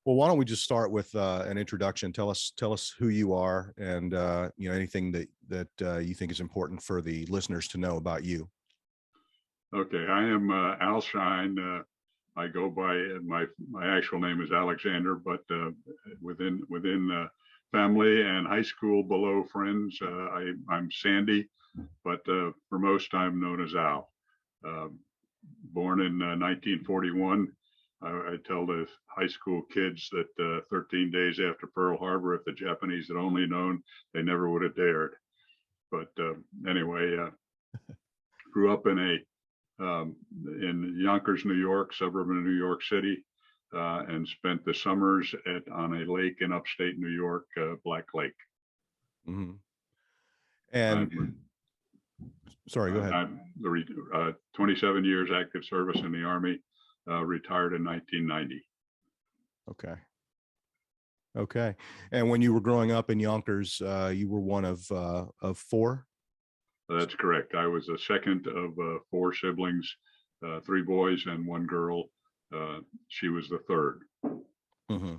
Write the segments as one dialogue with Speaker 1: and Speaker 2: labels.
Speaker 1: Well, why don't we just start with an introduction? Tell us who you are, and anything that you think is important for the listeners to know about you.
Speaker 2: Okay, I am Al Shine. I go by my actual name is Alexander, but within family and high school below friends, I'm Sandy, but for most I'm known as Al. Uh, Born in 1941. I tell the high school kids that 13 days after Pearl Harbor, if the Japanese had only known, they never would have dared. But anyway, grew up in Yonkers, New York, suburb of New York City, and spent the summers on a lake in upstate New York, Black Lake.
Speaker 1: Mm-hmm. And sorry, go ahead.
Speaker 2: I'm 27 years active service in the Army, retired in 1990.
Speaker 1: Okay. And when you were growing up in Yonkers, you were one of four?
Speaker 2: That's correct. I was the second of four siblings, three boys and one girl. She was the third.
Speaker 1: Mm-hmm.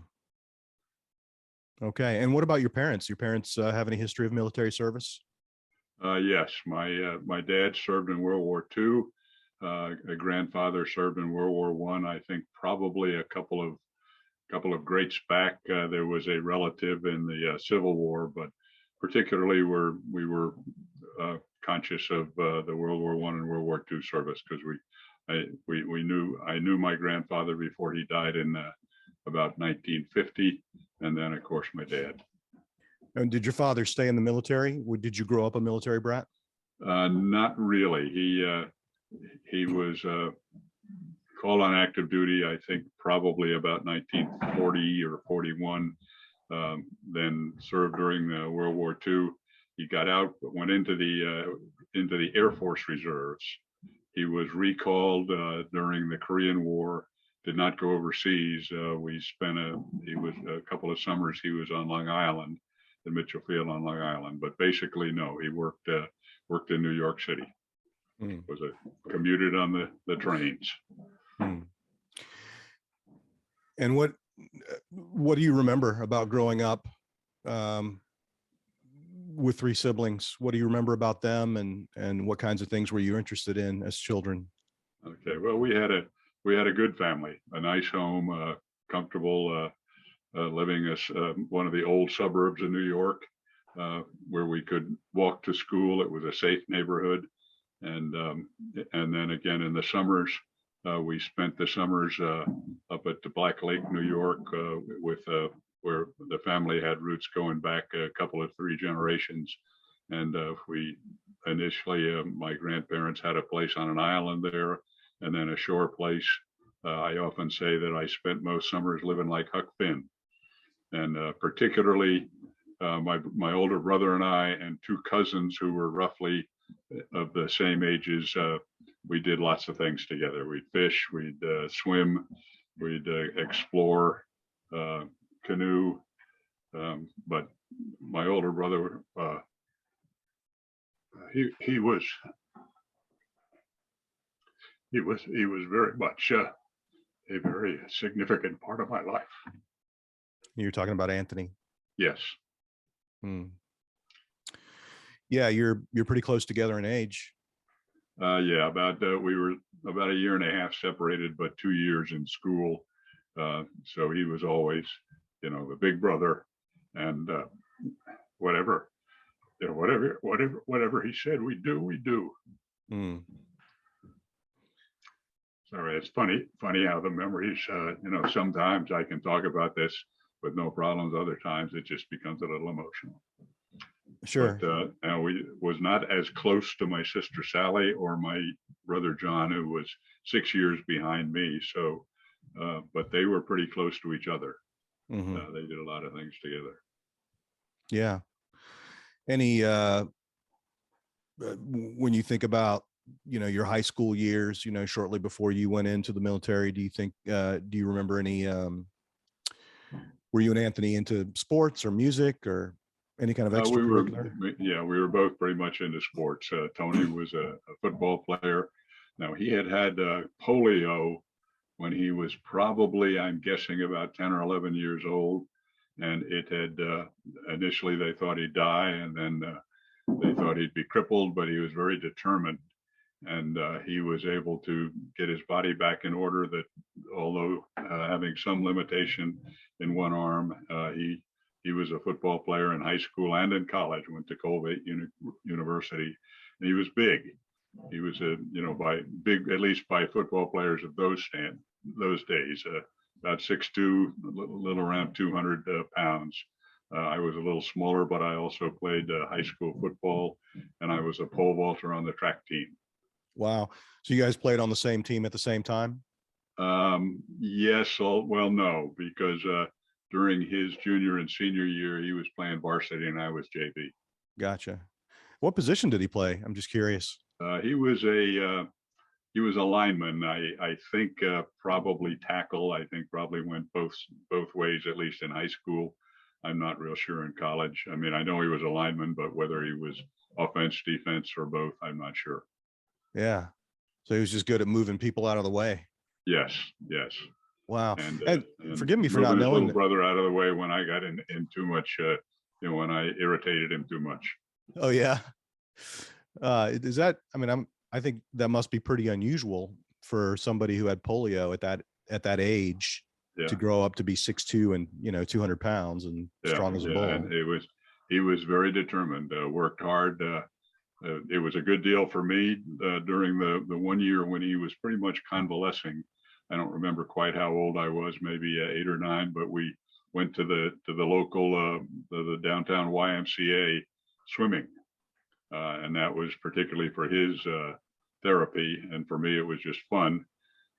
Speaker 1: Okay. And what about your parents? Your parents have any history of military service?
Speaker 2: Yes, my dad served in World War II. A grandfather served in World War One. I think probably a couple of greats back, there was a relative in the Civil War, but particularly we were conscious of the World War One and World War II service, because I knew my grandfather before he died in about 1950, and then of course my dad.
Speaker 1: And did your father stay in the military? Did you grow up a military brat?
Speaker 2: Not really. He was called on active duty, I think probably about 1940 or 41. Then served during World War II. He got out, but went into the Air Force Reserves. He was recalled during the Korean War. Did not go overseas. He was a couple of summers. He was on Long Island, in Mitchell Field on Long Island. But basically, no, he worked in New York City. Commuted on the trains.
Speaker 1: And what do you remember about growing up with three siblings? What do you remember about them, and what kinds of things were you interested in as children?
Speaker 2: Okay, well, we had a good family, a nice home, comfortable, living as one of the old suburbs of New York, where we could walk to school. It was a safe neighborhood, and then again in the summers, we spent the summers up at the Black Lake, New York, with where the family had roots going back a couple of three generations. And we initially, my grandparents had a place on an island there, and then a shore place. I often say that I spent most summers living like Huck Finn, and particularly my older brother and I and two cousins who were roughly of the same ages. We did lots of things together. We'd fish, we'd swim, we'd explore, canoe. But my older brother, he was very much a very significant part of my life.
Speaker 1: You're talking about Anthony?
Speaker 2: Yes.
Speaker 1: Yeah, you're pretty close together in age.
Speaker 2: Yeah, we were about a year and a half separated, but 2 years in school. So he was always, the big brother, and whatever he said we do. Sorry, it's funny how the memories, sometimes I can talk about this with no problems. Other times it just becomes a little emotional.
Speaker 1: Sure.
Speaker 2: But we was not as close to my sister Sally or my brother John, who was 6 years behind me. So, but they were pretty close to each other. They did a lot of things together.
Speaker 1: Yeah. Any when you think about your high school years, shortly before you went into the military, do you remember any? Were you and Anthony into sports or music or any kind of extracurricular?
Speaker 2: We were both pretty much into sports. Tony was a football player. Now he had polio when he was probably, I'm guessing, about 10 or 11 years old. And it had initially they thought he'd die, and then they thought he'd be crippled, but he was very determined. And he was able to get his body back in order. That although having some limitation in one arm, he was a football player in high school and in college. Went to Colgate University, and he was big. He was a by big, at least by football players of those days, about 6'2", a little around 200 pounds. I was a little smaller, but I also played high school football, and I was a pole vaulter on the track team.
Speaker 1: Wow. So you guys played on the same team at the same time?
Speaker 2: Yes. Well, no, because during his junior and senior year, he was playing varsity and I was JV.
Speaker 1: Gotcha. What position did he play? I'm just curious.
Speaker 2: He was a lineman. I think probably tackle. I think probably went both ways, at least in high school. I'm not real sure in college. I mean, I know he was a lineman, but whether he was offense, defense, or both, I'm not sure.
Speaker 1: Yeah. So he was just good at moving people out of the way.
Speaker 2: Yes. Yes.
Speaker 1: Wow.
Speaker 2: And
Speaker 1: forgive me for not knowing.
Speaker 2: Little brother out of the way when I got in too much, when I irritated him too much.
Speaker 1: Oh yeah. Is that? I mean, I think that must be pretty unusual for somebody who had polio at that age to grow up to be 6'2" and 200 pounds and strong as a bull.
Speaker 2: And he was very determined. Worked hard. It was a good deal for me during the 1 year when he was pretty much convalescing. I don't remember quite how old I was, maybe 8 or 9, but we went to the local the downtown YMCA swimming, and that was particularly for his therapy, and for me it was just fun.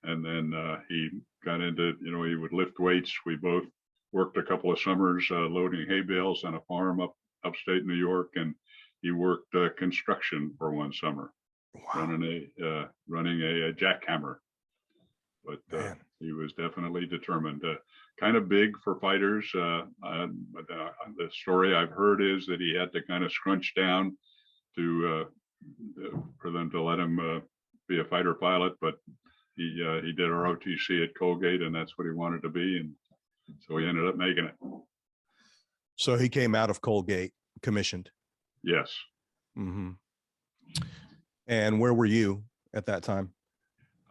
Speaker 2: And then he got into, he would lift weights. We both worked a couple of summers loading hay bales on a farm upstate New York, and he worked construction for one summer. Wow. running a jackhammer. But he was definitely determined. Kind of big for fighters. The story I've heard is that he had to kind of scrunch down for them to let him be a fighter pilot. But he did ROTC at Colgate, and that's what he wanted to be, and so he ended up making it.
Speaker 1: So he came out of Colgate commissioned.
Speaker 2: Yes.
Speaker 1: Mm-hmm. And where were you at that time?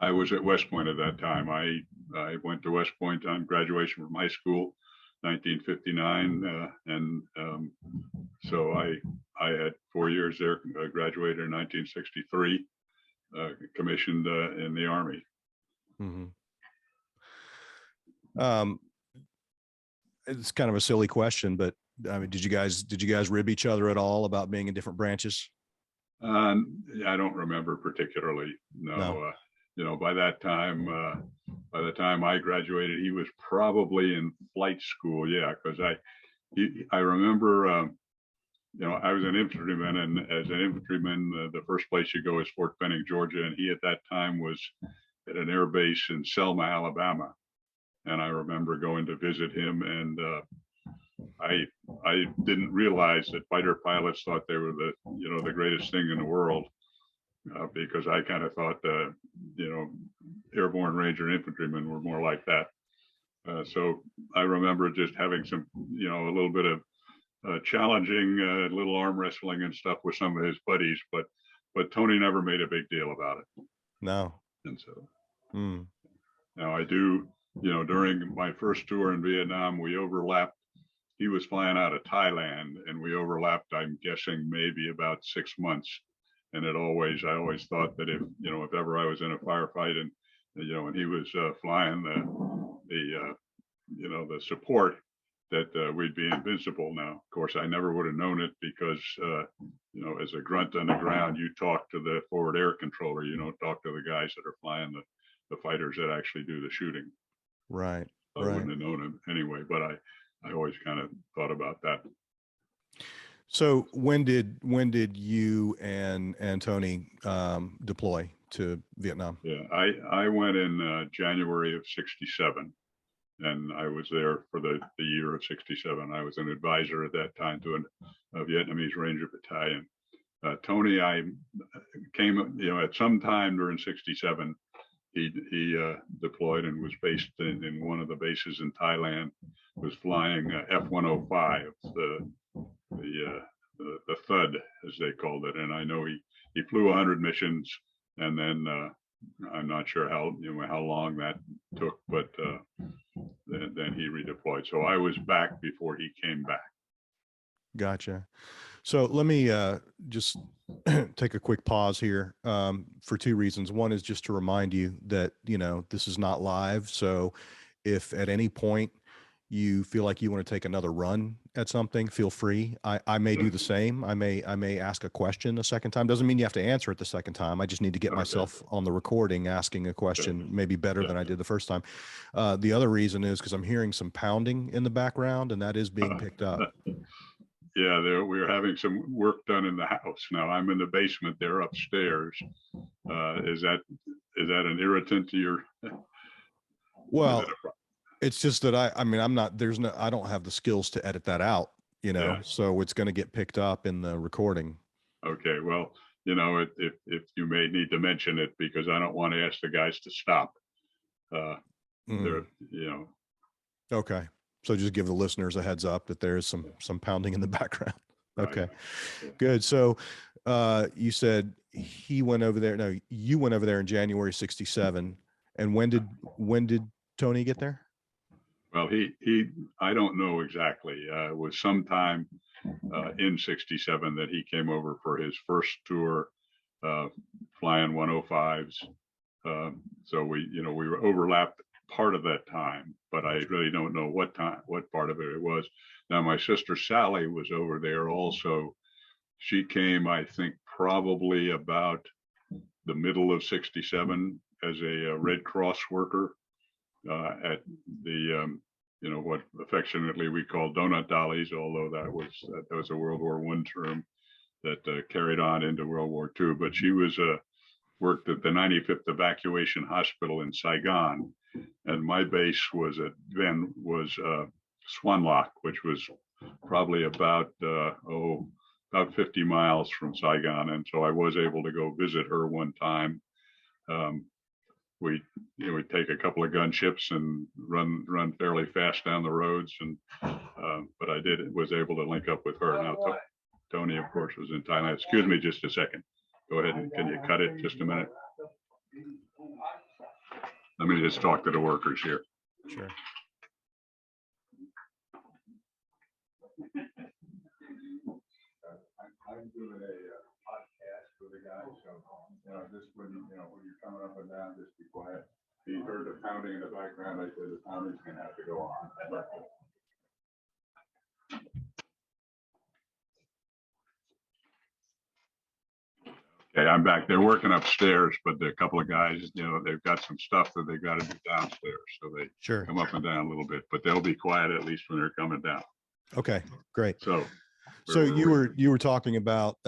Speaker 2: I was at West Point at that time. I went to West Point on graduation from high school, 1959, and so I had 4 years there. Graduated in 1963, commissioned in the Army.
Speaker 1: Mm-hmm. It's kind of a silly question, but I mean, did you guys rib each other at all about being in different branches?
Speaker 2: I don't remember particularly. No. By that time, by the time I graduated, he was probably in flight school. Yeah, because I remember, I was an infantryman, and as an infantryman, the first place you go is Fort Benning, Georgia, and he at that time was at an air base in Selma, Alabama, and I remember going to visit him, and I didn't realize that fighter pilots thought they were the greatest thing in the world. Because I kind of thought, airborne ranger infantrymen were more like that. So I remember just having some, a little bit of challenging little arm wrestling and stuff with some of his buddies, but Tony never made a big deal about it.
Speaker 1: No.
Speaker 2: And so now I do, during my first tour in Vietnam, we overlapped. He was flying out of Thailand, and we overlapped, I'm guessing, maybe about 6 months. And I always thought that if ever I was in a firefight and he was flying the support, that we'd be invincible. Now, of course, I never would have known it because as a grunt on the ground, you talk to the forward air controller. You don't talk to the guys that are flying the fighters that actually do the shooting.
Speaker 1: Right.
Speaker 2: I wouldn't have known him anyway, but I always kind of thought about that.
Speaker 1: So when did you and Tony deploy to Vietnam?
Speaker 2: Yeah, I went in January of '67, and I was there for the year of '67. I was an advisor at that time to a Vietnamese Ranger battalion. Tony, I came, at some time during '67, he deployed and was based in one of the bases in Thailand. Was flying F-105, the Thud, as they called it. And I know he flew 100 missions, and then I'm not sure how long that took, but then he redeployed. So I was back before he came back.
Speaker 1: Gotcha. So let me just take a quick pause here for two reasons. One is just to remind you that, this is not live. So if at any point you feel like you want to take another run at something, feel free. I may do the same. I may ask a question a second time. Doesn't mean you have to answer it the second time. I just need to get myself on the recording asking a question maybe better than I did the first time. The other reason is because I'm hearing some pounding in the background, and that is being picked up.
Speaker 2: Yeah, we were having some work done in the house. Now I'm in the basement. They're upstairs. Is that an irritant to your?
Speaker 1: Well, it's just that I don't have the skills to edit that out, so it's going to get picked up in the recording.
Speaker 2: Okay. Well, if you may need to mention it, because I don't want to ask the guys to stop.
Speaker 1: Okay. So just give the listeners a heads up that there's some pounding in the background. Okay, good. So you said he went over there. No, you went over there in January 67. And when did Tony get there?
Speaker 2: Well, I don't know exactly. It was sometime in 67 that he came over for his first tour, flying 105s. So we were overlapped part of that time, but I really don't know what part of it was. Now, my sister Sally was over there also. She came, I think, probably about the middle of 67 as a Red Cross worker at the, what affectionately we call donut dollies, although that was a World War I term that carried on into World War II. But she was worked at the 95th Evacuation Hospital in Saigon, and my base was Swan Lock, which was probably about 50 miles from Saigon, and so I was able to go visit her one time. We take a couple of gunships and run fairly fast down the roads, and but I was able to link up with her. Now Tony, of course, was in Thailand. Excuse me, just a second. Go ahead and can you cut it just a minute? Let me just talk to the workers here.
Speaker 1: Sure.
Speaker 2: I'm doing a podcast with a guy, so just when you're coming up and down, just be quiet. He heard the pounding in the background. I said the pounding's gonna have to go on. Okay, I'm back. They're working upstairs, but a couple of guys, they've got some stuff that they've got to do downstairs, so they come up and down a little bit. But they'll be quiet at least when they're coming down.
Speaker 1: Okay, great.
Speaker 2: So
Speaker 1: you were talking about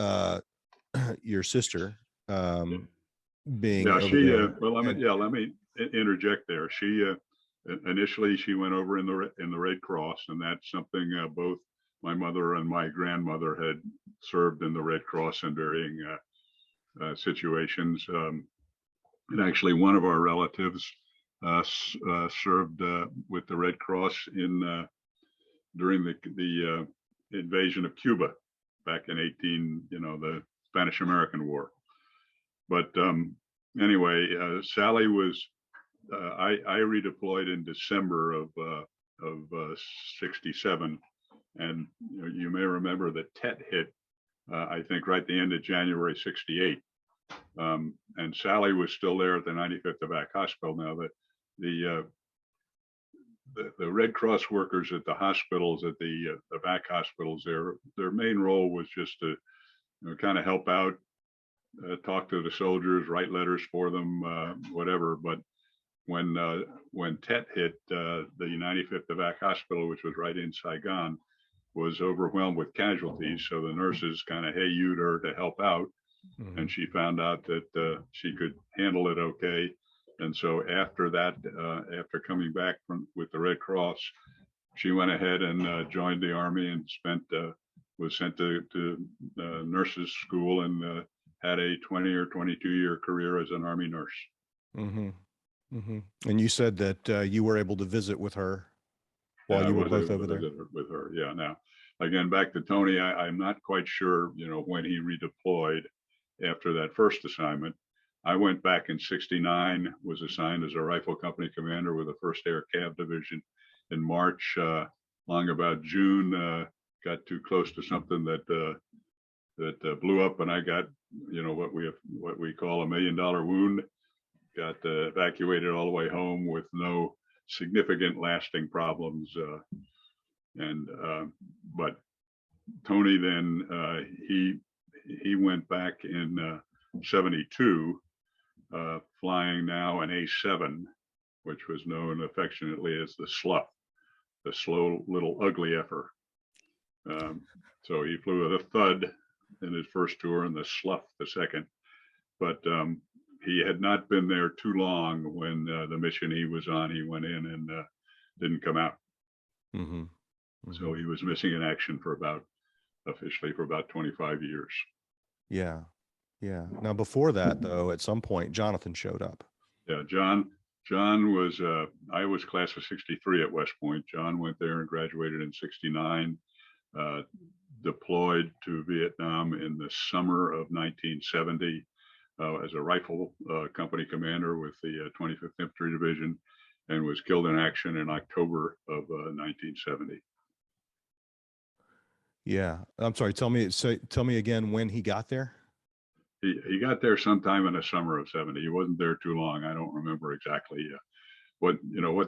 Speaker 1: your sister being over there.
Speaker 2: Well, let me interject there. She initially she went over in the Red Cross, and that's something both my mother and my grandmother had served in the Red Cross in varying situations. And actually, one of our relatives served with the Red Cross during the invasion of Cuba back in the Spanish-American War. But anyway, Sally was. I redeployed in December of 67, and you may remember that Tet hit. I think right at the end of January 68. And Sally was still there at the 95th Evac Hospital. Now the Red Cross workers at the hospitals, at the Evac hospitals, their main role was just to kind of help out, talk to the soldiers, write letters for them, whatever. But when Tet hit, the 95th Evac Hospital, which was right in Saigon, was overwhelmed with casualties. So the nurses kind of hey-you'd her to help out. Mm-hmm. And she found out that she could handle it okay. And so after that, after coming back with the Red Cross, she went ahead and joined the Army and was sent to nurses school and had a 20 or 22 year career as an Army nurse.
Speaker 1: Mm-hmm. And you said that you were able to visit with her
Speaker 2: Yeah,
Speaker 1: while
Speaker 2: I
Speaker 1: you were
Speaker 2: was
Speaker 1: both
Speaker 2: able
Speaker 1: over
Speaker 2: to
Speaker 1: there.
Speaker 2: visit with her. Yeah. Now, again, back to Tony, I'm not quite sure, when he redeployed after that first assignment. I went back in '69, was assigned as a rifle company commander with the 1st Air Cav Division in March. Long about June, got too close to something that blew up, and I got, what we call a $1 million wound. Got evacuated all the way home with no significant lasting problems. But Tony then he went back in '72, flying now an A7, which was known affectionately as the Slough, the slow little ugly effer. So he flew the Thud in his first tour and the Slough the second. But he had not been there too long when the mission he was on, he went in and didn't come out. So he was missing in action officially for about 25 years.
Speaker 1: Yeah. Yeah. Now, before that, though, at some point, Jonathan showed up.
Speaker 2: Yeah, John was, I was class of '63 at West Point. John went there and graduated in '69, deployed to Vietnam in the summer of 1970 as a rifle company commander with the 25th Infantry Division, and was killed in action in October of 1970.
Speaker 1: Yeah. I'm sorry. Tell me again when he got there.
Speaker 2: He got there sometime in the summer of '70. He wasn't there too long. I don't remember exactly what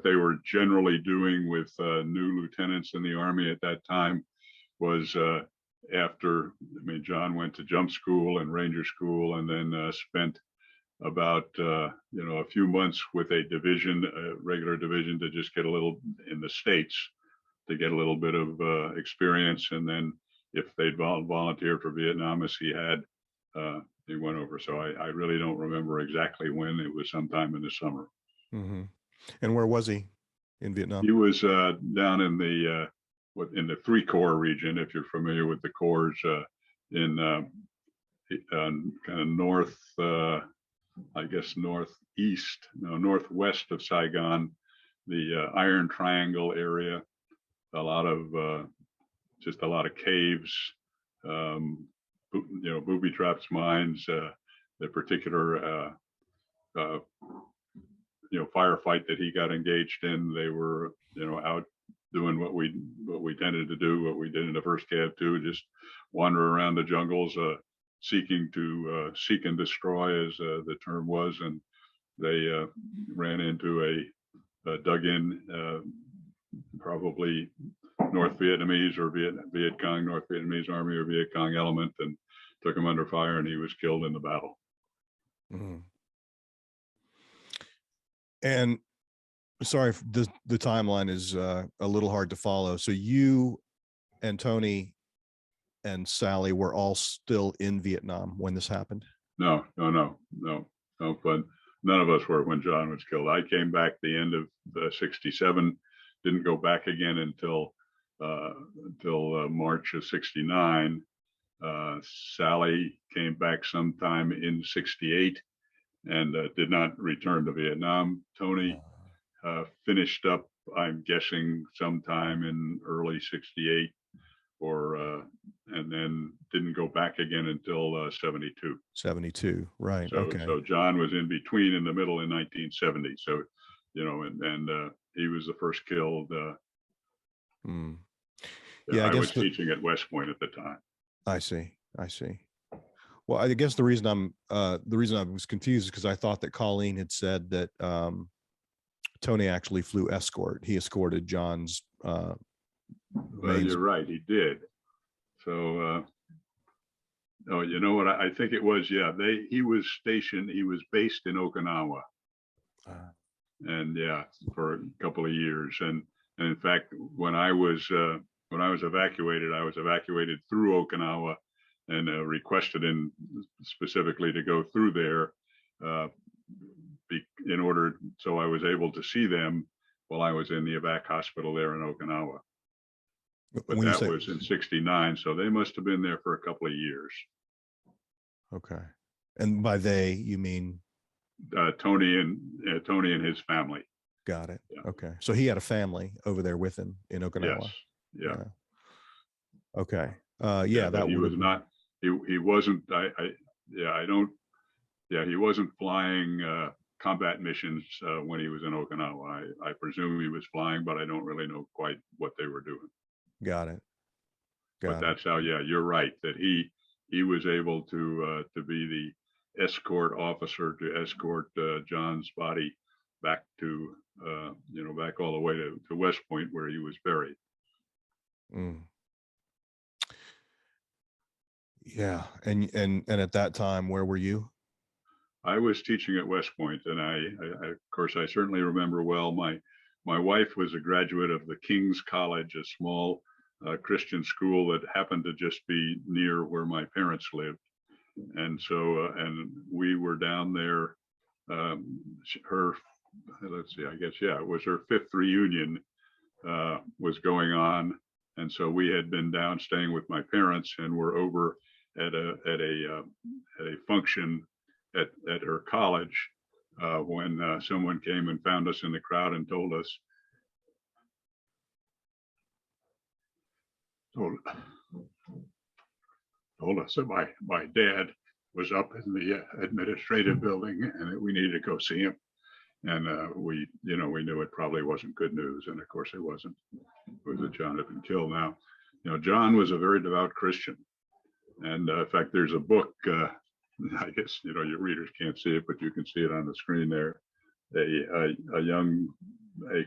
Speaker 2: they were generally doing with new lieutenants in the Army at that time was John went to jump school and Ranger school, and then spent about a few months with a division, a regular division, to just get a little in the States, to get a little bit of experience, and then if they'd volunteered for Vietnam as he had, he went over. So I really don't remember exactly when. It was sometime in the summer.
Speaker 1: And where was he in Vietnam?
Speaker 2: He was down in the 3 Corps region, if you're familiar with the corps, in kind of north, I guess northwest of Saigon, the Iron Triangle area. A lot of caves, booby traps, mines. The particular firefight that he got engaged in, they were out doing what we tended to do, what we did in the 1st Cav too, just wander around the jungles, seeking and destroy, as the term was. And they ran into a dug-in, probably North Vietnamese or Viet Cong, North Vietnamese Army or Viet Cong element, and took him under fire, and he was killed in the battle.
Speaker 1: And sorry, the timeline is a little hard to follow. So you and Tony and Sally were all still in Vietnam when this happened?
Speaker 2: No, but none of us were when John was killed. I came back the end of '67, didn't go back again until March of '69. Sally came back sometime in '68 and did not return to Vietnam. Tony finished up, I'm guessing, sometime in early '68, and then didn't go back again until '72.
Speaker 1: '72, right?
Speaker 2: So,
Speaker 1: okay.
Speaker 2: So John was in between, in the middle, in 1970. So, and he was the first killed.
Speaker 1: Yeah,
Speaker 2: I was teaching at West Point at the time.
Speaker 1: I see. Well, I guess the reason I was confused is because I thought that Colleen had said that Tony actually flew escort. He escorted John's.
Speaker 2: Well, you're right. He did. So, oh, you know what? I think it was. Yeah, he was stationed. He was based in Okinawa, and for a couple of years. And in fact, when I was evacuated, I was evacuated through Okinawa, and requested specifically to go through there in order, so I was able to see them while I was in the evac hospital there in Okinawa. But that was in '69, so they must have been there for a couple of years.
Speaker 1: Okay. And by they, you mean?
Speaker 2: Tony and his family.
Speaker 1: Got it.
Speaker 2: Yeah.
Speaker 1: Okay. So he had a family over there with him in
Speaker 2: Yes.
Speaker 1: Okinawa.
Speaker 2: Yeah.
Speaker 1: Yeah. Okay.
Speaker 2: Yeah, but
Speaker 1: that
Speaker 2: he
Speaker 1: would
Speaker 2: was
Speaker 1: have been.
Speaker 2: not. He wasn't. Yeah. I don't. Yeah, he wasn't flying combat missions when he was in Okinawa. I presume he was flying, but I don't really know quite what they were doing.
Speaker 1: Got it.
Speaker 2: But
Speaker 1: Got it.
Speaker 2: that's how. Yeah, you're right that he was able to be the escort officer to escort John's body back to back all the way to West Point where he was buried.
Speaker 1: Mm. Yeah. And at that time, where were you?
Speaker 2: I was teaching at West Point, and of course, I certainly remember well. My wife was a graduate of the King's College, a small Christian school that happened to just be near where my parents lived, and so and we were down there. Her, let's see, I guess it was her 5th reunion was going on, and so we had been down staying with my parents, and were over at a function at her college when someone came and found us in the crowd and told us that my dad was up in the administrative building and that we needed to go see him. And we knew it probably wasn't good news, and of course it wasn't. It was that John had been killed. Now, John was a very devout Christian, and in fact, there's a book. I guess your readers can't see it, but you can see it on the screen there. A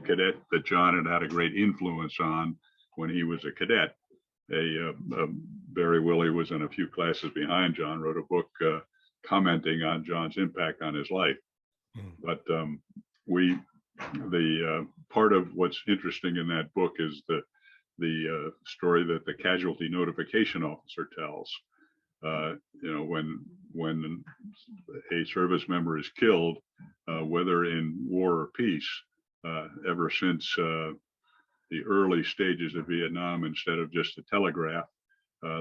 Speaker 2: cadet that John had a great influence on when he was a cadet. Barry Willie was in a few classes behind John. Wrote a book commenting on John's impact on his life. But the part of what's interesting in that book is the story that the casualty notification officer tells. When a service member is killed, whether in war or peace, ever since the early stages of Vietnam, instead of just a telegraph,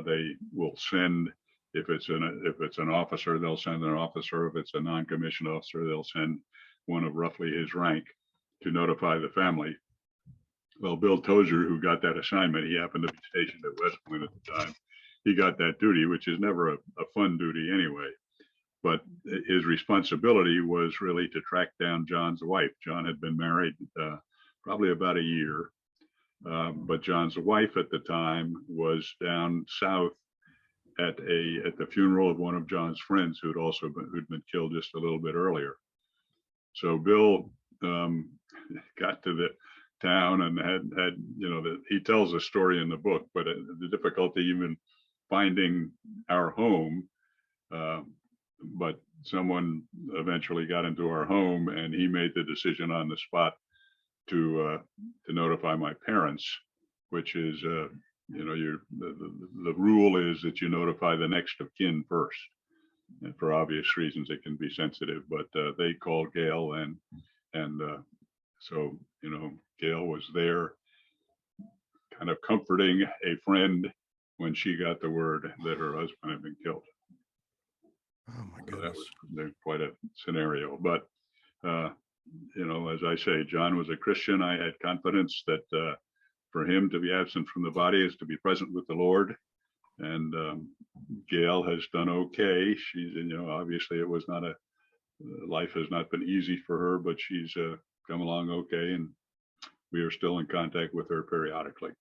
Speaker 2: they will send. If it's an officer, they'll send an officer. If it's a non-commissioned officer, they'll send one of roughly his rank to notify the family. Well, Bill Tozier, who got that assignment, he happened to be stationed at West Point at the time. He got that duty, which is never a fun duty anyway. But his responsibility was really to track down John's wife. John had been married probably about a year, but John's wife at the time was down south at the funeral of one of John's friends who'd been killed just a little bit earlier. So Bill got to the town and had he tells a story in the book, but the difficulty even finding our home. But someone eventually got into our home, and he made the decision on the spot to notify my parents, which is the rule is that you notify the next of kin first. And for obvious reasons, it can be sensitive, but they called Gail, and so Gail was there, kind of comforting a friend when she got the word that her husband had been killed.
Speaker 1: Oh my
Speaker 2: So
Speaker 1: goodness.
Speaker 2: that was quite a scenario. But as I say, John was a Christian. I had confidence that for him to be absent from the body is to be present with the Lord. And Gail has done okay. She's, obviously it was not life has not been easy for her, but she's come along okay. And we are still in contact with her periodically.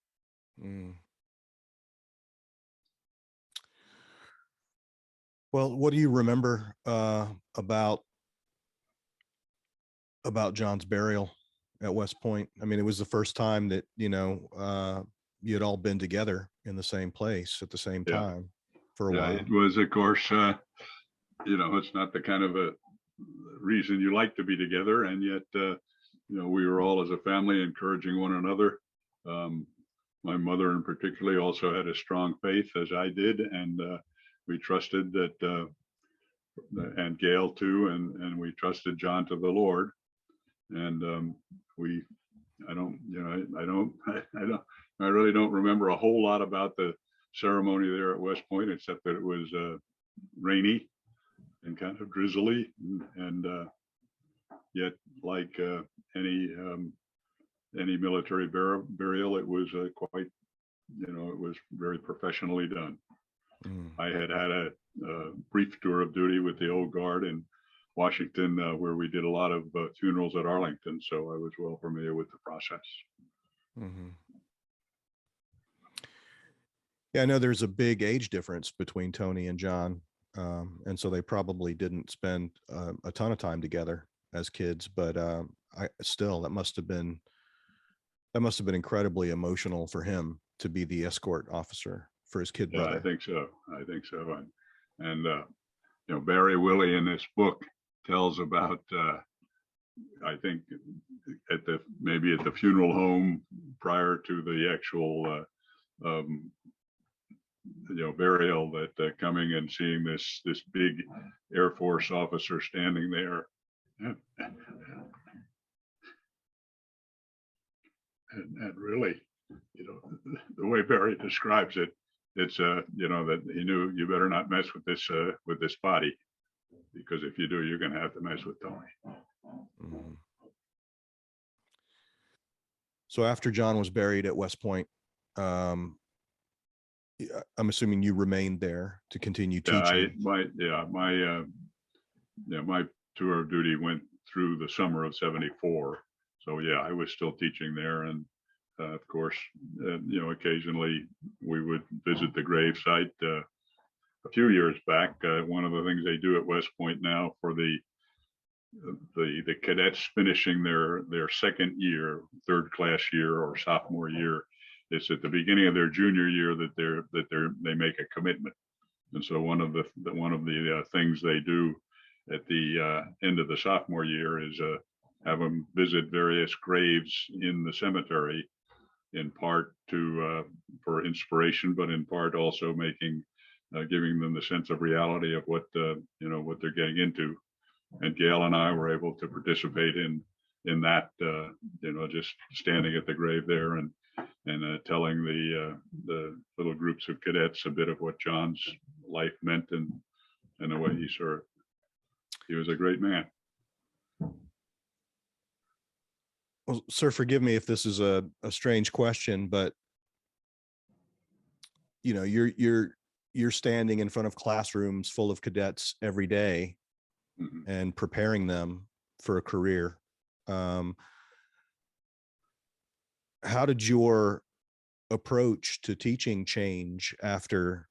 Speaker 1: Mm. Well, what do you remember about John's burial at West Point? I mean, it was the first time that you had all been together in the same place at the same time for a while.
Speaker 2: It was, of course, it's not the kind of a reason you like to be together, and yet we were all as a family encouraging one another. My mother in particular also had a strong faith, as I did, and we trusted that, and Gail too, and we trusted John to the Lord. And I really don't remember a whole lot about the ceremony there at West Point, except that it was rainy and kind of drizzly, and yet like any military burial, it was quite, it was very professionally done.
Speaker 1: Mm,
Speaker 2: I had a brief tour of duty with the old guard in Washington, where we did a lot of funerals at Arlington, so I was well familiar with the process.
Speaker 1: mhm. Yeah, I know there's a big age difference between Tony and John, and so they probably didn't spend a ton of time together as kids. But I still that must have been incredibly emotional for him to be the escort officer for his kid
Speaker 2: Yeah, I
Speaker 1: brother.
Speaker 2: think so. I think so. And Barry Willie in this book tells about, I think, maybe at the funeral home prior to the actual burial, that coming and seeing this big Air Force officer standing there, and really, the way Barry describes it, it's that he knew you better not mess with this body, because if you do, you're going to have to mess with Tony.
Speaker 1: Mhm. So after John was buried at West Point, um, I'm assuming you remained there to continue
Speaker 2: Yeah,
Speaker 1: teaching.
Speaker 2: my tour of duty went through the summer of '74. So yeah, I was still teaching there, and of course, occasionally we would visit the grave site. A few years back, one of the things they do at West Point now for the cadets finishing their second year, third class year or sophomore year, it's at the beginning of their junior year that they make a commitment. And so one of the things they do at the end of the sophomore year is have them visit various graves in the cemetery, in part to for inspiration, but in part also giving them the sense of reality of what they're getting into. And Gail and I were able to participate in that, just standing at the grave there and telling the little groups of cadets a bit of what John's life meant and the way he served. He was a great man.
Speaker 1: Well, sir, forgive me if this is a strange question, but you're standing in front of classrooms full of cadets every day
Speaker 2: Mhm.
Speaker 1: and preparing them for a career. Um, how did your approach to teaching change after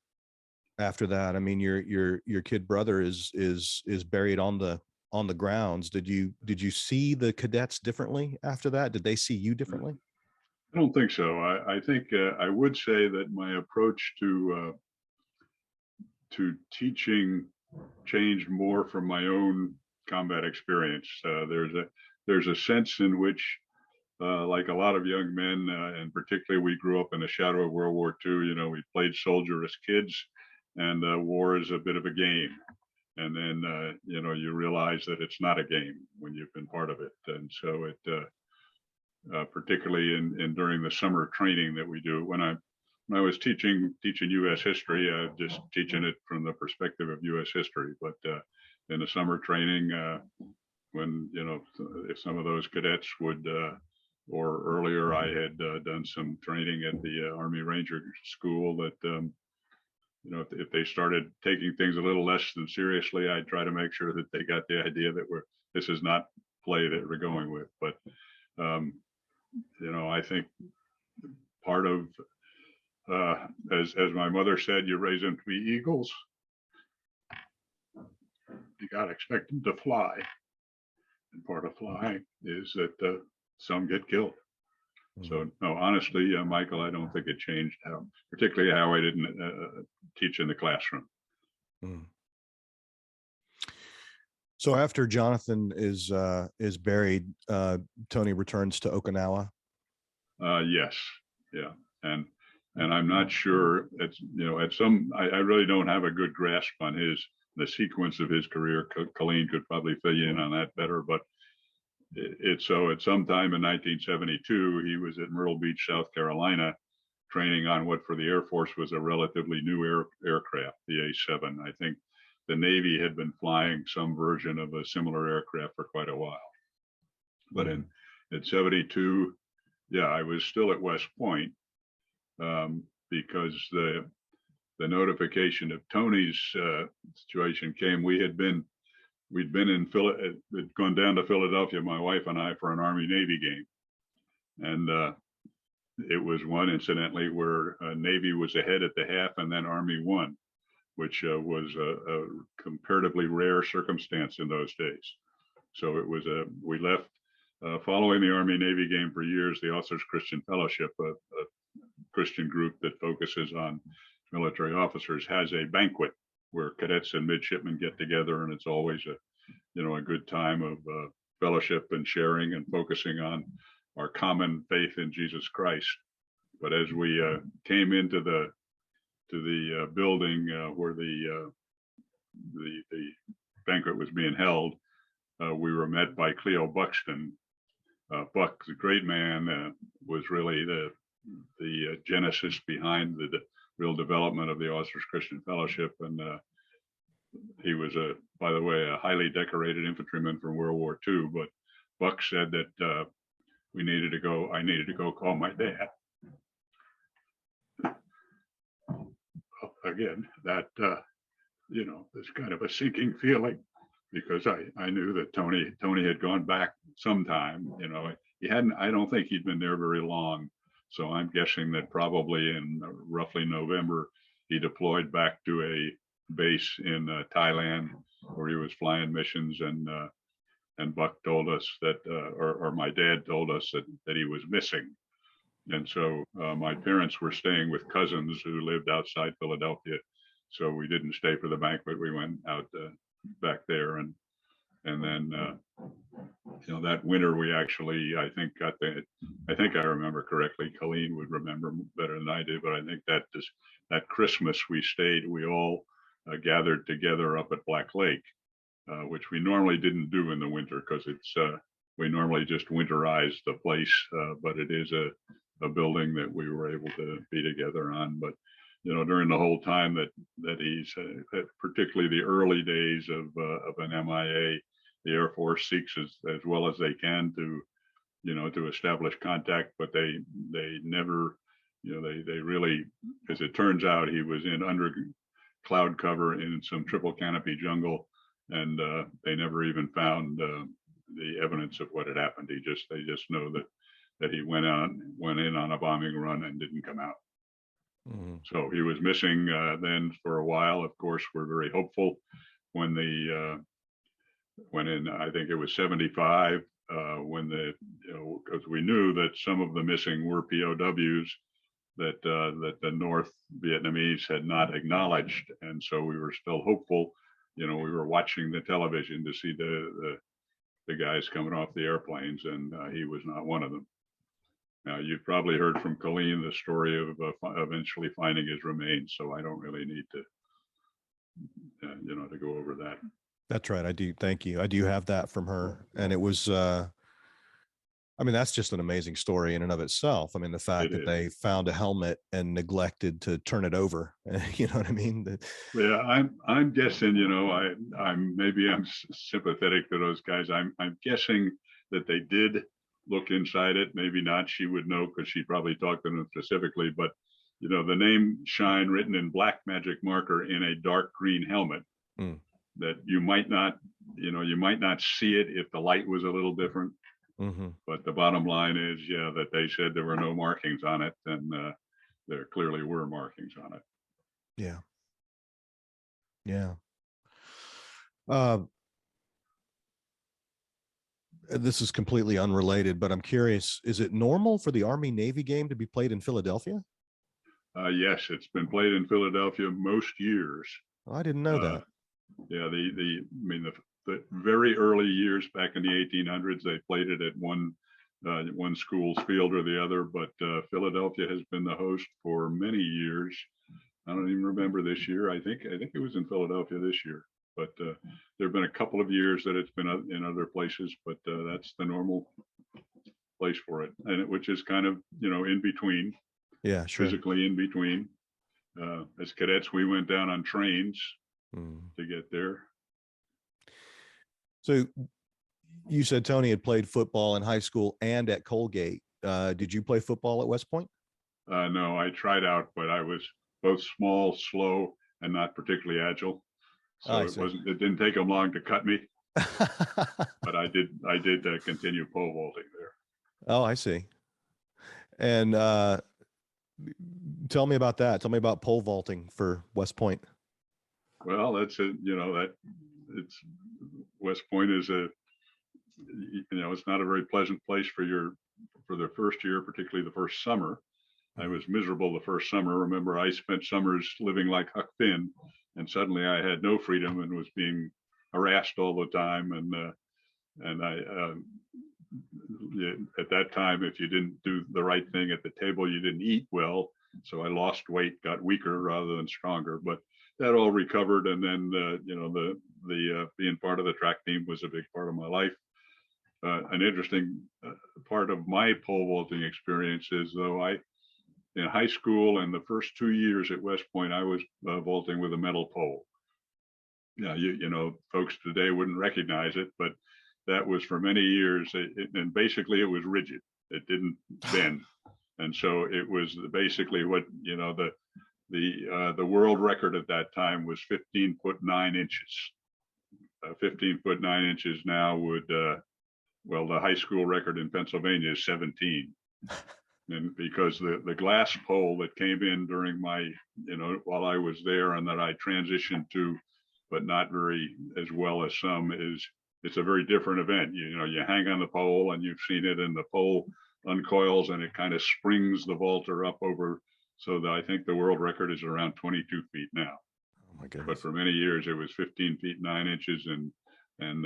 Speaker 1: that? I mean, your kid brother is buried on the grounds. Did you see the cadets differently after that? Did they see you differently?
Speaker 2: I don't think so. I think I would say that my approach to teaching changed more from my own combat experience. There's a sense in which, like a lot of young men, and particularly we grew up in the shadow of World War II. We played soldier as kids, and war is a bit of a game. And then you realize that it's not a game when you've been part of it. And so particularly in during the summer training that we do, when I was teaching U.S. history, just teaching it from the perspective of U.S. history, but in the summer training, when if some of those cadets would, or earlier, I had done some training at the Army Ranger School that if they started taking things a little less than seriously, I'd try to make sure that they got the idea that this is not play that we're going with. But um, I think part of as my mother said, you raise them to be eagles. You got to expect them to fly, and part of flying is that some get killed. So no, honestly, Michael, I don't think it changed particularly how I didn't teach in the classroom.
Speaker 1: Mm. So after Jonathan is buried, Tony returns to Okinawa.
Speaker 2: Yes, yeah, and I'm not sure. It's at some. I really don't have a good grasp on the sequence of his career. Colleen could probably fill you in on that better, but it's so at some time in 1972, he was at Myrtle Beach, South Carolina, training on what for the Air Force was a relatively new aircraft, the A-7. I think the Navy had been flying some version of a similar aircraft for quite a while. But in 72, yeah, I was still at West Point, because the notification of Tony's situation came. We'd been had gone down to Philadelphia, my wife and I, for an Army Navy game, and it was one, incidentally, where Navy was ahead at the half, and then Army won, which was a comparatively rare circumstance in those days. So it was we left following the Army Navy game for years. The Officers Christian Fellowship, a Christian group that focuses on military officers, has a banquet where cadets and midshipmen get together, and it's always a good time of fellowship and sharing and focusing on our common faith in Jesus Christ. But as we came into the building where the banquet was being held, we were met by Cleo Buxton. Buck, the great man, was really the genesis behind the real development of the Officers Christian Fellowship, and he was by the way, a highly decorated infantryman from World War II. But Buck said that I needed to go call my dad. Again, that it's kind of a sinking feeling, because I knew that Tony had gone back sometime. I don't think he'd been there very long. So I'm guessing that probably in roughly November, he deployed back to a base in Thailand, where he was flying missions, and Buck told us that, or my dad told us that he was missing. And so my parents were staying with cousins who lived outside Philadelphia. So we didn't stay for the banquet. We went out back there, and then that winter we actually, I think I remember correctly. Colleen would remember better than I did, but I think that Christmas we all gathered together up at Black Lake, which we normally didn't do in the winter, because we normally just winterize the place, but it is a building that we were able to be together on. But during the whole time that he's, particularly the early days of an MIA, the Air Force seeks as well as they can to establish contact, but they never, they really, as it turns out, he was in under cloud cover in some triple canopy jungle, and they never even found the evidence of what had happened. They just know that he went in on a bombing run and didn't come out. Mm-hmm. So he was missing then for a while. Of course, we're very hopeful when in, I think it was 75, when because we knew that some of the missing were POWs that the North Vietnamese had not acknowledged, and so we were still hopeful. We were watching the television to see the guys coming off the airplanes, and he was not one of them. Now, you've probably heard from Colleen the story of eventually finding his remains, so I don't really need to to go over that.
Speaker 1: That's right. I do. Thank you. I do have that from her, and it was that's just an amazing story in and of itself. The fact that they found a helmet and neglected to turn it over, you know what I mean?
Speaker 2: Yeah, I'm guessing, I'm sympathetic to those guys. I'm guessing that they did look inside it. Maybe not. She would know, because she probably talked to them specifically. But the name Shine written in black magic marker in a dark green helmet, that you might not see it if the light was a little different. Mm-hmm. But the bottom line is, that they said there were no markings on it, and there clearly were markings on it.
Speaker 1: Yeah. Yeah. This is completely unrelated, but I'm curious, is it normal for the Army Navy game to be played in Philadelphia?
Speaker 2: Yes, it's been played in Philadelphia most years.
Speaker 1: Oh, I didn't know that.
Speaker 2: Yeah, the very early years back in the 1800s, they played it at one school's field or the other, but Philadelphia has been the host for many years. I don't even remember this year. I think it was in Philadelphia this year, but there have been a couple of years that it's been in other places, but that's the normal place for it, and which is kind of in between. Yeah, sure. Physically in between. As cadets, we went down on trains to get there. So
Speaker 1: You said Tony had played football in high school and at Colgate. Did you play football at West Point?
Speaker 2: No, I tried out, but I was both small, slow, and not particularly agile.
Speaker 1: Oh, I
Speaker 2: So
Speaker 1: see.
Speaker 2: it didn't take them long to cut me, but I did continue pole vaulting there.
Speaker 1: Oh, I see. And tell me about that. Tell me about pole vaulting for West Point.
Speaker 2: Well, that's it. You know, that it's West Point is it's not a very pleasant place for the first year, particularly the first summer. I was miserable the first summer. Remember, I spent summers living like Huck Finn, and suddenly I had no freedom and was being harassed all the time. And I, at that time, if you didn't do the right thing at the table, you didn't eat well. So I lost weight, got weaker rather than stronger. But that all recovered, and then the being part of the track team was a big part of my life. An interesting part of my pole vaulting experience is, though, in high school and the first 2 years at West Point, I was vaulting with a metal pole. Yeah, folks today wouldn't recognize it, but that was for many years, and basically it was rigid. It didn't bend, and so it was basically what the world record at that time was 15 foot 9 inches. 15 foot 9 inches now would the high school record in Pennsylvania is 17. And because the glass pole that came in during my, while I was there and that I transitioned to, but not very as well as some, it's a very different event. You hang on the pole, and you've seen it, and the pole uncoils and it kind of springs the vaulter up over. So that I think the world record is around 22 feet now.
Speaker 1: Oh my goodness.
Speaker 2: But for many years it was 15 feet 9 inches, and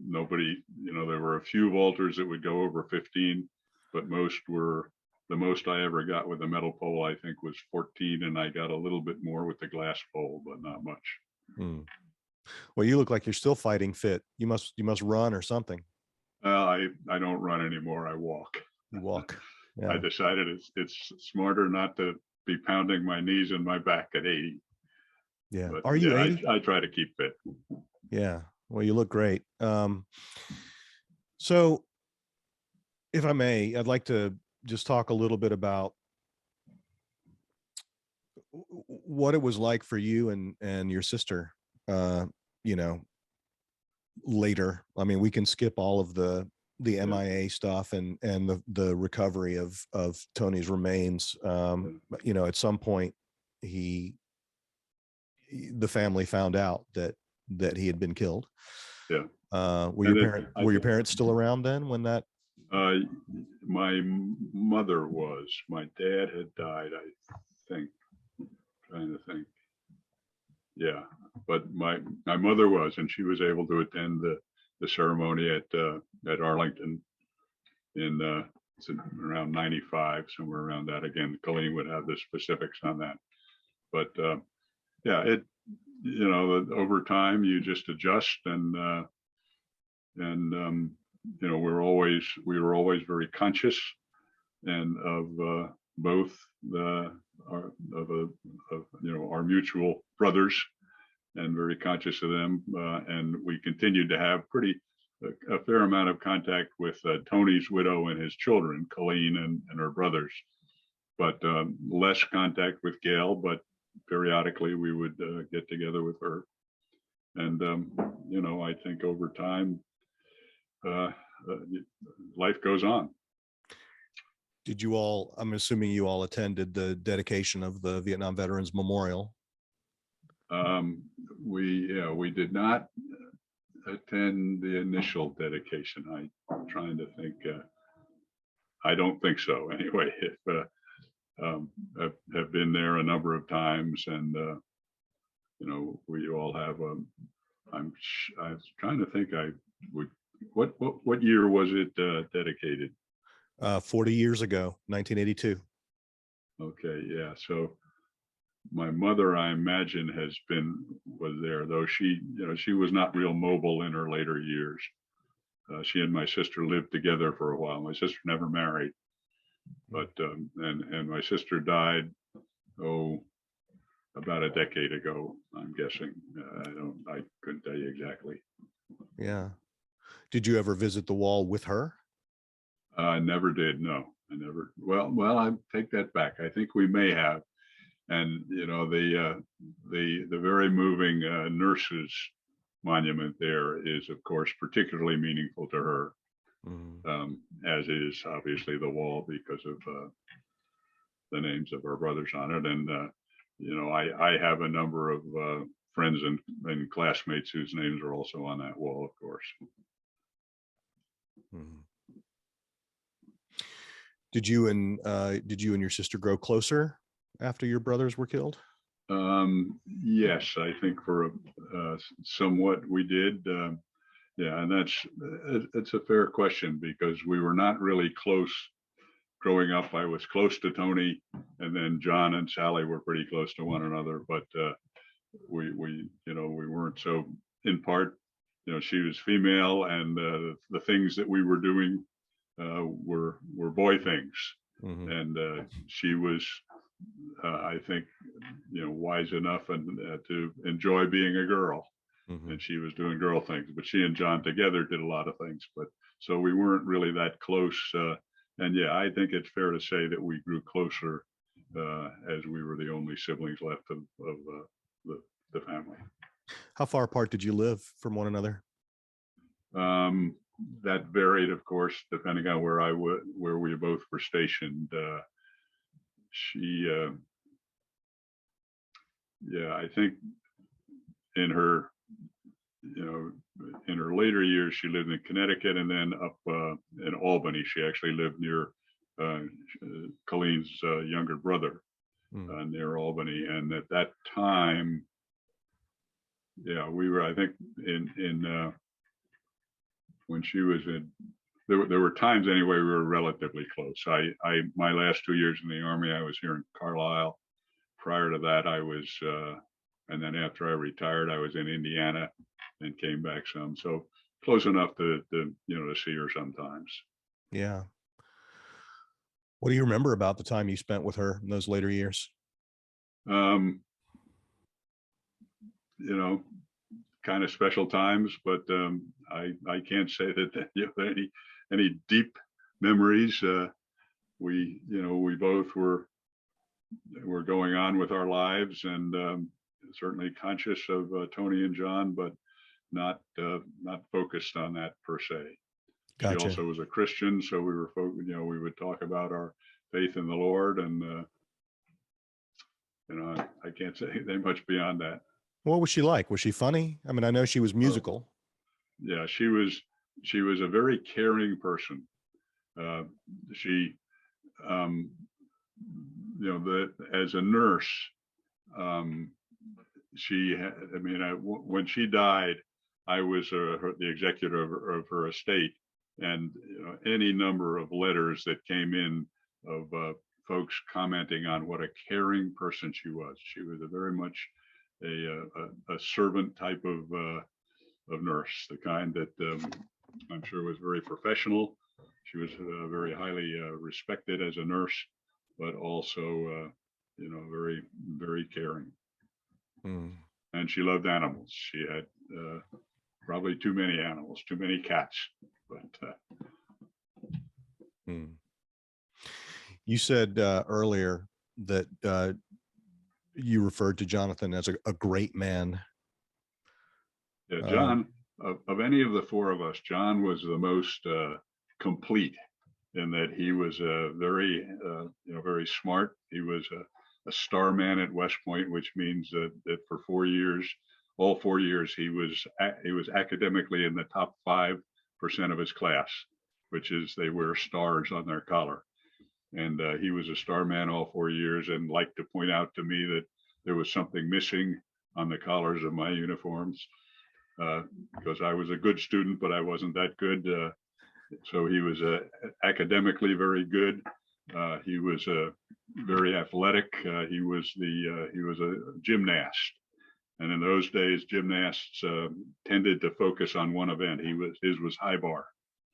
Speaker 2: nobody, there were a few vaulters that would go over 15, but the most I ever got with a metal pole, I think, was 14, and I got a little bit more with the glass pole, but not much.
Speaker 1: Well, you look like you're still fighting fit. You must run or something.
Speaker 2: I don't run anymore. I walk.
Speaker 1: You walk. Yeah.
Speaker 2: I decided it's smarter not to be pounding my knees and my back at 80.
Speaker 1: Yeah.
Speaker 2: But
Speaker 1: Are you 80?
Speaker 2: I try to keep fit.
Speaker 1: Yeah. Well, you look great. So if I may, I'd like to just talk a little bit about what it was like for you and your sister, later. I mean, we can skip all of the MIA stuff and the recovery of Tony's remains. At some point the family found out that he had been killed.
Speaker 2: Yeah.
Speaker 1: Were your parents still around then when that?
Speaker 2: My mother was. My dad had died, I think. Trying to think. Yeah, but my mother was, and she was able to attend the ceremony at Arlington in around 95, somewhere around that. Again, Colleen would have the specifics on that. But yeah, over time you just adjust, and we were always very conscious and of both our mutual brothers, and very conscious of them. And we continued to have a fair amount of contact with Tony's widow and his children, Colleen and her brothers, but less contact with Gail. But periodically we would get together with her. And, I think over time, life goes on.
Speaker 1: Did you all, I'm assuming you all attended the dedication of the Vietnam Veterans Memorial?
Speaker 2: We did not attend the initial dedication. I'm trying to think. I don't think so. Anyway, have been there a number of times, and we all have. I was trying to think. What year was it dedicated?
Speaker 1: 40 years ago, 1982.
Speaker 2: Okay, yeah. So my mother, I imagine, was there, though she was not real mobile in her later years. She and my sister lived together for a while. My sister never married, but and my sister died about a decade ago, I'm guessing. I couldn't tell you exactly.
Speaker 1: Yeah. Did you ever visit the wall with her?
Speaker 2: I never did. No, I never. Well, I take that back. I think we may have. And the very moving nurses monument there is, of course, particularly meaningful to her,
Speaker 1: Mhm.
Speaker 2: as is obviously the wall because of the names of our brothers on it. And I have a number of friends and classmates whose names are also on that wall, of course.
Speaker 1: Mhm. Did you and your sister grow closer after your brothers were killed?
Speaker 2: Yes, I think for somewhat we did. Yeah, and it's a fair question because we were not really close growing up. I was close to Tony, and then John and Sally were pretty close to one another. But we weren't. So in part, she was female, and the things that we were doing were boy things,
Speaker 1: Hmm.
Speaker 2: and she was, I think, wise enough and to enjoy being a girl,
Speaker 1: Hmm.
Speaker 2: and she was doing girl things. But she and John together did a lot of things. But so we weren't really that close. And yeah, I think it's fair to say that we grew closer as we were the only siblings left of the, the family.
Speaker 1: How far apart did you live from one another?
Speaker 2: Um, that varied, of course, depending on where we both were stationed. She, yeah, I think in her, in her later years, she lived in Connecticut, and then up in Albany. She actually lived near uh, Colleen's younger brother,
Speaker 1: Mm.
Speaker 2: near Albany. And at that time, yeah, we were, I think, in when she was in, there were times anyway we were relatively close. My last 2 years in the Army, I was here in Carlisle. Prior to that, I was, and then after I retired, I was in Indiana and came back some. So close enough to see her sometimes.
Speaker 1: Yeah. What do you remember about the time you spent with her in those later years?
Speaker 2: Um, you know, kind of special times, but I can't say that any deep memories. We both were going on with our lives, and certainly conscious of Tony and John, but not focused on that per se. She
Speaker 1: Gotcha.
Speaker 2: also was a Christian, so we would talk about our faith in the Lord, and I can't say anything much beyond that.
Speaker 1: What was she like? Was she funny? I mean, I know she was
Speaker 2: Oh,
Speaker 1: musical.
Speaker 2: yeah, she was a very caring person. Uh, she, um, as a nurse, um, I mean, when she died, I was the executor of her estate, and any number of letters that came in of folks commenting on what a caring person she was. She was a very much a servant type of nurse, the kind that I'm sure was very professional. She was very highly respected as a nurse, but also, very, very caring.
Speaker 1: Mm.
Speaker 2: And she loved animals. She had probably too many animals, too many cats. But
Speaker 1: Mm. You said earlier that you referred to Jonathan as a great man.
Speaker 2: yeah,
Speaker 1: Um,
Speaker 2: John, of any of the four of us, John was the most complete in that he was very smart. He was a star man at West Point, which means that for 4 years, all 4 years, he was academically in the top 5% of his class, which is they wear stars on their collar. And he was a star man all 4 years, and liked to point out to me that there was something missing on the collars of my uniforms, because I was a good student, but I wasn't that good. So he was academically very good. He was very athletic. He was a gymnast, and in those days, gymnasts tended to focus on one event. His was high bar,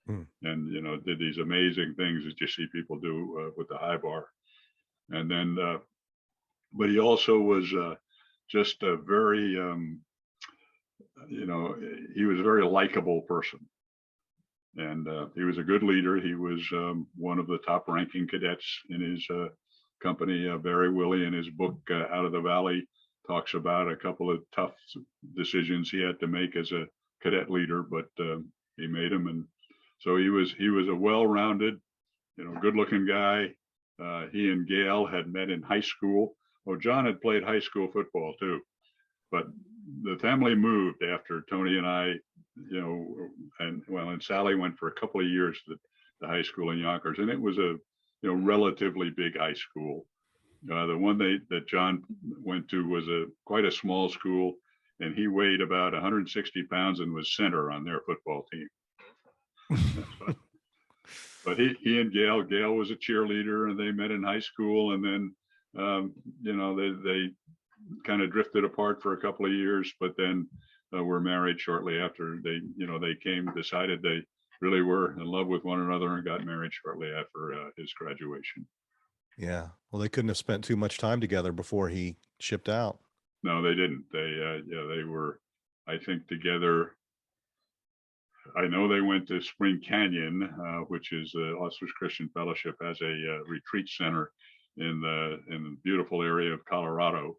Speaker 1: mm.
Speaker 2: and did these amazing things that you see people do with the high bar. And then, but he also was just a very, he was a very likable person. and he was a good leader. He was one of the top ranking cadets in his company. Barry Willie, in his book Out of the Valley, talks about a couple of tough decisions he had to make as a cadet leader, but he made them. And so he was a well-rounded, good-looking guy. He and Gail had met in high school. Oh, John had played high school football too, but the family moved after Tony and I, and Sally went for a couple of years to the high school in Yonkers, and it was a relatively big high school. The one that John went to was quite a small school, and he weighed about 160 pounds and was center on their football team. But he and Gail was a cheerleader, and they met in high school, and then they kind of drifted apart for a couple of years, but then were married shortly after. They decided they really were in love with one another, and got married shortly after his graduation.
Speaker 1: Yeah. Well, they couldn't have spent too much time together before he shipped out.
Speaker 2: No, they didn't. They were, I think, together. I know they went to Spring Canyon, which is the Officers Christian Fellowship has a retreat center in the beautiful area of Colorado,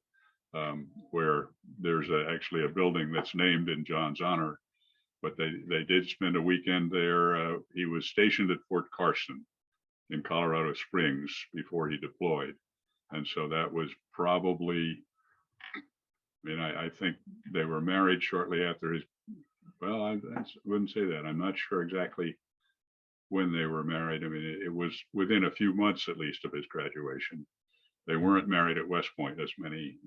Speaker 2: where there's actually a building that's named in John's honor. But they did spend a weekend there. He was stationed at Fort Carson in Colorado Springs before he deployed, and so that was probably. I think they were married shortly after his. Well, I wouldn't say that. I'm not sure exactly when they were married. It was within a few months, at least, of his graduation. They weren't married at West Point, as many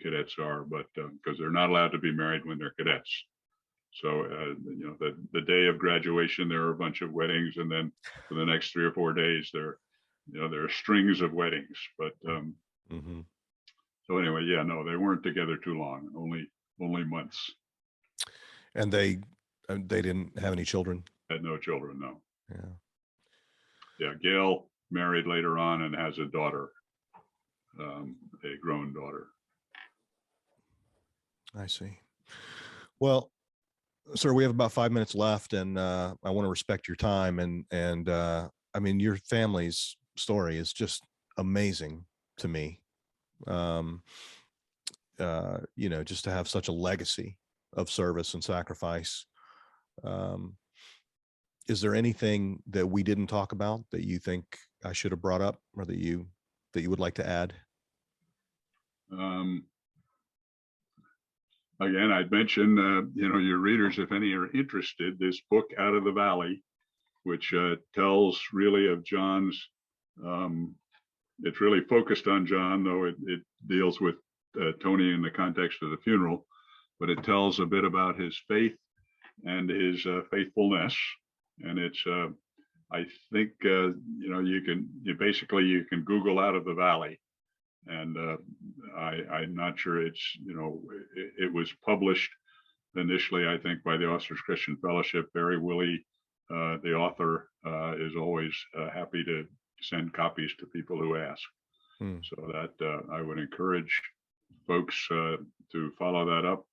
Speaker 2: cadets are, but because they're not allowed to be married when they're cadets. So, the day of graduation, there are a bunch of weddings, and then for the next 3 or 4 days, there are strings of weddings. But so anyway, yeah, no, they weren't together too long, only months.
Speaker 1: And they didn't have any children?
Speaker 2: Had no children, no.
Speaker 1: Yeah.
Speaker 2: Yeah, Gail married later on and has a daughter, a grown daughter.
Speaker 1: I see. Well, sir, we have about 5 minutes left, and I want to respect your time. And your family's story is just amazing to me. Just to have such a legacy of service and sacrifice. Is there anything that we didn't talk about that you think I should have brought up, or that you would like to add?
Speaker 2: Again, I'd mention, your readers, if any are interested, this book Out of the Valley, which tells really of John's. It's really focused on John, though it deals with Tony in the context of the funeral, but it tells a bit about his faith and his faithfulness. And it's, I think, you can Google Out of the Valley, and I'm not sure it was published initially, I think, by the Officers Christian Fellowship. Barry Willie, the author, is always happy to send copies to people who ask. So that I would encourage folks to follow that up.